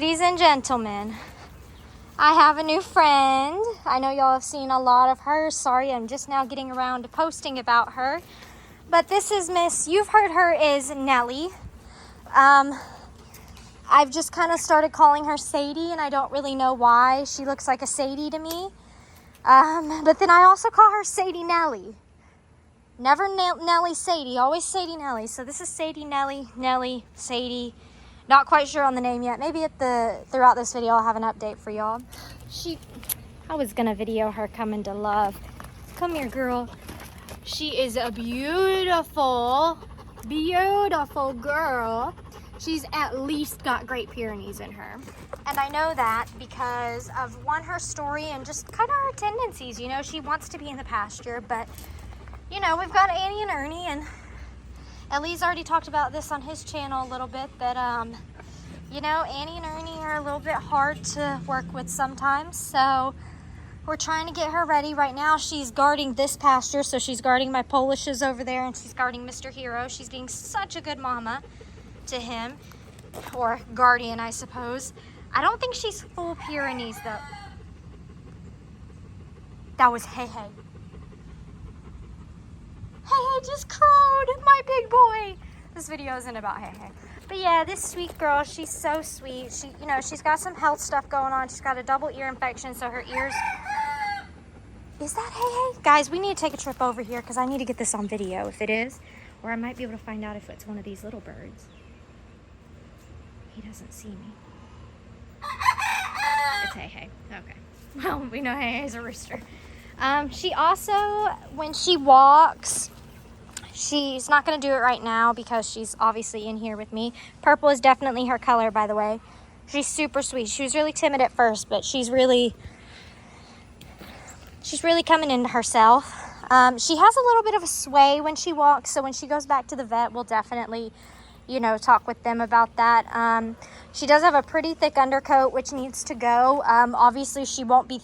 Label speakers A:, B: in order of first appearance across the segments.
A: Ladies and gentlemen, I have a new friend. I know y'all have seen a lot of her. Sorry, I'm just now getting around to posting about her. But this is you've heard her is Nelly. I've just kind of started calling her Sadie, and I don't really know why. She looks like a Sadie to me. But then I also call her Sadie Nelly. Never Nelly Sadie, always Sadie Nelly. So this is Sadie Nelly, Nelly, Sadie. Not quite sure on the name yet. Maybe throughout this video I'll have an update for y'all. I was gonna video her coming to love. Come here, girl. She is a beautiful, beautiful girl. She's at least got Great Pyrenees in her. And I know that because of her story and just kind of her tendencies. You know, she wants to be in the pasture, but you know, we've got Annie and Ernie, and Ellie's already talked about this on his channel a little bit, that, you know, Annie and Ernie are a little bit hard to work with sometimes. So we're trying to get her ready. Right now she's guarding this pasture, so she's guarding my Polishes over there, and she's guarding Mr. Hero. She's being such a good mama to him, or guardian, I suppose. I don't think she's full Pyrenees, though. That was Hey Hey. Hey Hey just crowed, my big boy. This video isn't about Hey Hey. But yeah, this sweet girl, she's so sweet. You know, she's got some health stuff going on. She's got a double ear infection, so her ears... Is that Hey Hey? Guys, we need to take a trip over here because I need to get this on video if it is. Or I might be able to find out if it's one of these little birds. He doesn't see me. It's Hey Hey. Okay. Well, we know Hey Hey's a rooster. She also, when she walks, she's not going to do it right now because she's obviously in here with me. Purple is definitely her color, by the way. She's super sweet. She was really timid at first, but she's really coming into herself. She has a little bit of a sway when she walks, so when she goes back to the vet, we'll definitely, you know, talk with them about that. She does have a pretty thick undercoat, which needs to go. Obviously, she won't be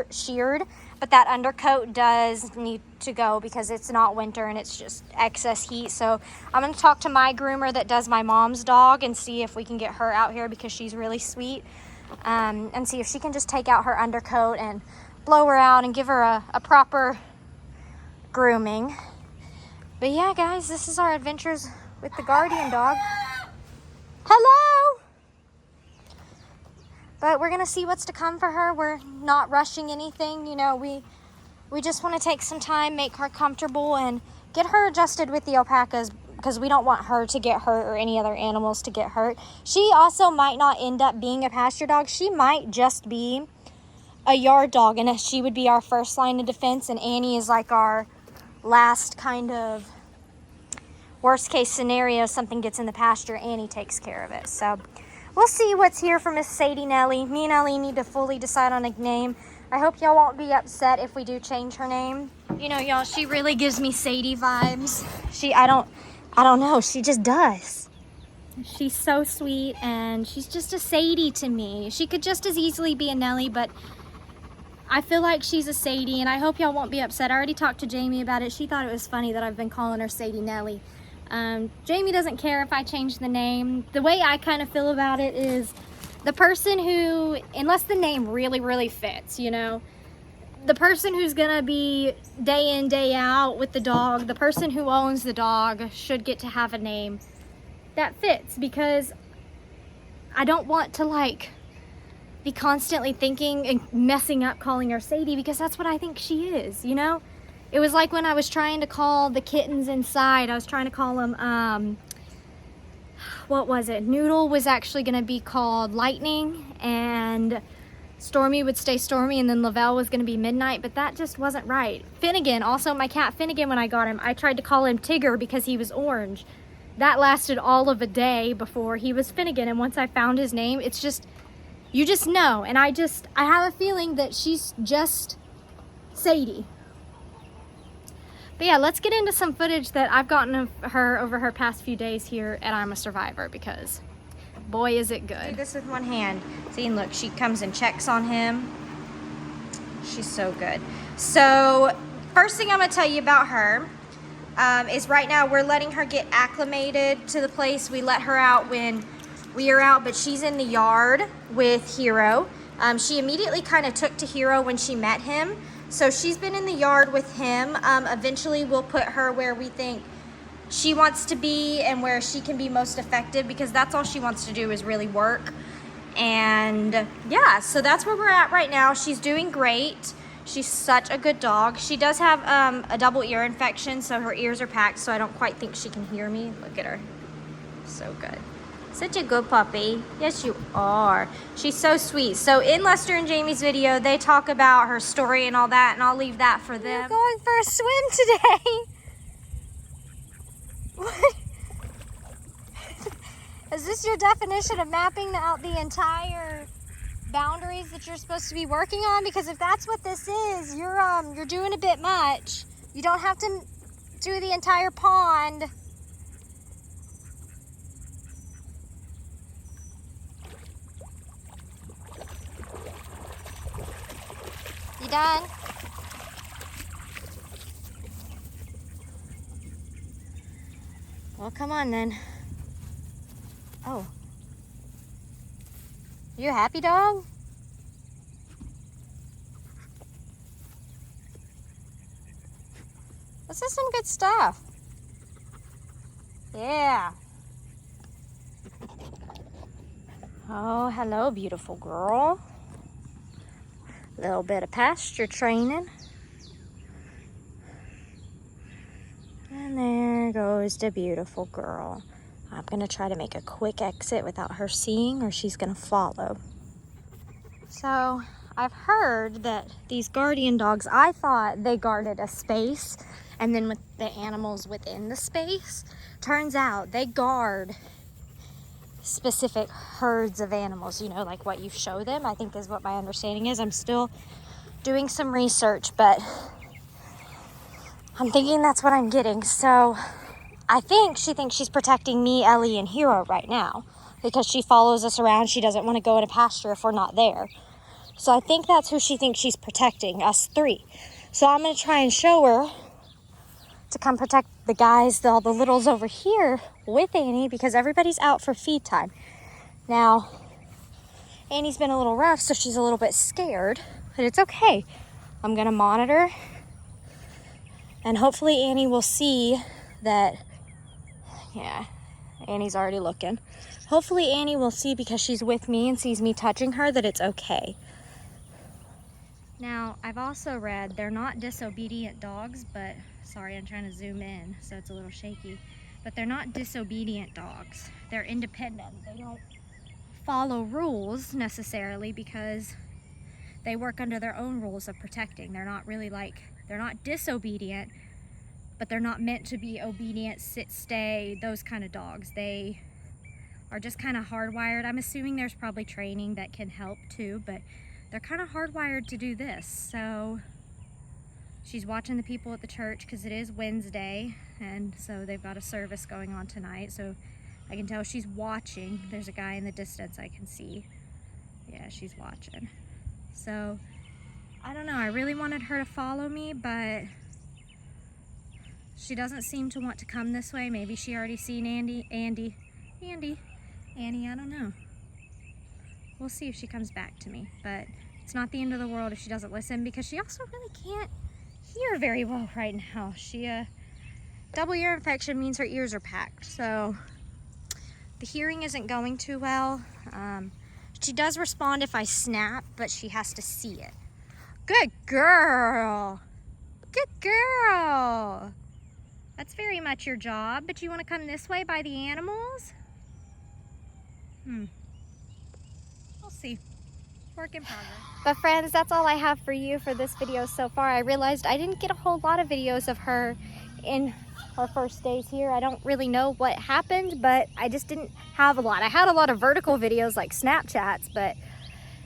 A: sheared, but that undercoat does need to go because it's not winter and it's just excess heat. So I'm going to talk to my groomer that does my mom's dog and see if we can get her out here because she's really sweet, and see if she can just take out her undercoat and blow her out and give her a proper grooming. But yeah, guys, this is our adventures with the guardian dog. Hello! But we're gonna see what's to come for her. We're not rushing anything, you know. We just want to take some time, make her comfortable, and get her adjusted with the alpacas because we don't want her to get hurt or any other animals to get hurt. She also might not end up being a pasture dog. She might just be a yard dog, and she would be our first line of defense, and Annie is like our last kind of worst case scenario. Something gets in the pasture, Annie takes care of it. So we'll see what's here for Miss Sadie Nelly. Me and Ellie need to fully decide on a name. I hope y'all won't be upset if we do change her name. You know, y'all, she really gives me Sadie vibes. I don't know, she just does. She's so sweet, and she's just a Sadie to me. She could just as easily be a Nelly, but I feel like she's a Sadie, and I hope y'all won't be upset. I already talked to Jamie about it. She thought it was funny that I've been calling her Sadie Nelly. Jamie doesn't care if I change the name. The way I kind of feel about it is the person who, unless the name really, really fits, you know, the person who's gonna be day in, day out with the dog, the person who owns the dog should get to have a name that fits, because I don't want to like be constantly thinking and messing up calling her Sadie, because that's what I think she is, you know? It was like when I was trying to call the kittens inside, I was trying to call them, what was it? Noodle was actually going to be called Lightning, and Stormy would stay Stormy, and then Lavelle was going to be Midnight, but that just wasn't right. Finnegan, also my cat Finnegan, when I got him, I tried to call him Tigger because he was orange. That lasted all of a day before he was Finnegan, and once I found his name, it's just, you just know, and I have a feeling that she's just Sadie. But yeah, let's get into some footage that I've gotten of her over her past few days here at I'm a Survivor, because boy is it good. Do this with one hand. See, and look, she comes and checks on him. She's so good. So first thing I'm gonna tell you about her is right now we're letting her get acclimated to the place. We let her out when we are out, but she's in the yard with Hero. She immediately kind of took to Hero when she met him. So she's been in the yard with him. Eventually we'll put her where we think she wants to be and where she can be most effective, because that's all she wants to do is really work. And yeah, so that's where we're at right now. She's doing great. She's such a good dog. She does have a double ear infection, so her ears are packed, so I don't quite think she can hear me. Look at her. So good. Such a good puppy. Yes, you are. She's so sweet. So in Lester and Jamie's video, they talk about her story and all that, and I'll leave that for them. We're going for a swim today. What? Is this your definition of mapping out the entire boundaries that you're supposed to be working on? Because if that's what this is, you're doing a bit much. You don't have to do the entire pond. You done? Well, come on then. Oh. You a happy dog? This is some good stuff. Yeah. Oh, hello, beautiful girl. Little bit of pasture training. And there goes the beautiful girl. I'm gonna try to make a quick exit without her seeing, or she's gonna follow. So I've heard that these guardian dogs, I thought they guarded a space and then with the animals within the space. Turns out they guard specific herds of animals, you know, like what you show them, I think is what my understanding is. I'm still doing some research, but I'm thinking that's what I'm getting. So I think she thinks she's protecting me, Ellie, and Hero right now because she follows us around. She doesn't want to go in a pasture if we're not there. So I think that's who she thinks she's protecting, us three. So I'm going to try and show her to come protect the guys, all the littles over here with Annie, because everybody's out for feed time. Now, Annie's been a little rough, so she's a little bit scared, but it's okay. I'm going to monitor, and hopefully Annie will see that. Yeah, Annie's already looking. Hopefully Annie will see, because she's with me and sees me touching her, that it's okay. Now, I've also read they're not disobedient dogs, but sorry, I'm trying to zoom in, so it's a little shaky. But they're not disobedient dogs. They're independent. They don't follow rules necessarily because they work under their own rules of protecting. They're not really they're not disobedient, but they're not meant to be obedient, sit, stay, those kind of dogs. They are just kind of hardwired. I'm assuming there's probably training that can help too, but they're kind of hardwired to do this. So she's watching the people at the church because it is Wednesday, and so they've got a service going on tonight. So I can tell she's watching. There's a guy in the distance I can see. Yeah, she's watching. So I don't know. I really wanted her to follow me, but she doesn't seem to want to come this way. Maybe she already seen Annie, I don't know. We'll see if she comes back to me, but it's not the end of the world if she doesn't listen, because she also really can't hear very well right now. She, double ear infection means her ears are packed, so the hearing isn't going too well. She does respond if I snap, but she has to see it. Good girl. Good girl. That's very much your job, but you want to come this way by the animals? We'll see. Work in progress. But friends, that's all I have for you for this video so far. I realized I didn't get a whole lot of videos of her in her first days here. I don't really know what happened, but I just didn't have a lot. I had a lot of vertical videos like Snapchats, but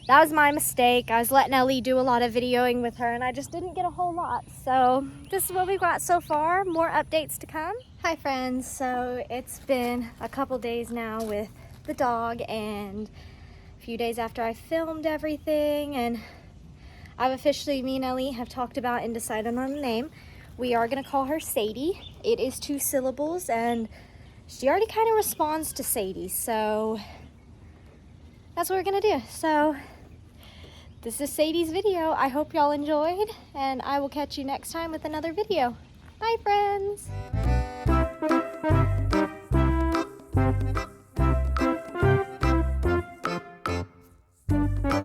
A: that was my mistake. I was letting Nelly do a lot of videoing with her, and I just didn't get a whole lot. So this is what we've got so far. More updates to come. Hi friends, so it's been a couple days now with the dog, and a few days after I filmed everything, and I've officially, me and Nelly have talked about and decided on a name. We are gonna call her Sadie. It is 2 syllables, and she already kind of responds to Sadie, so that's what we're gonna do. So this is Sadie's video. I hope y'all enjoyed, and I will catch you next time with another video. Bye, friends.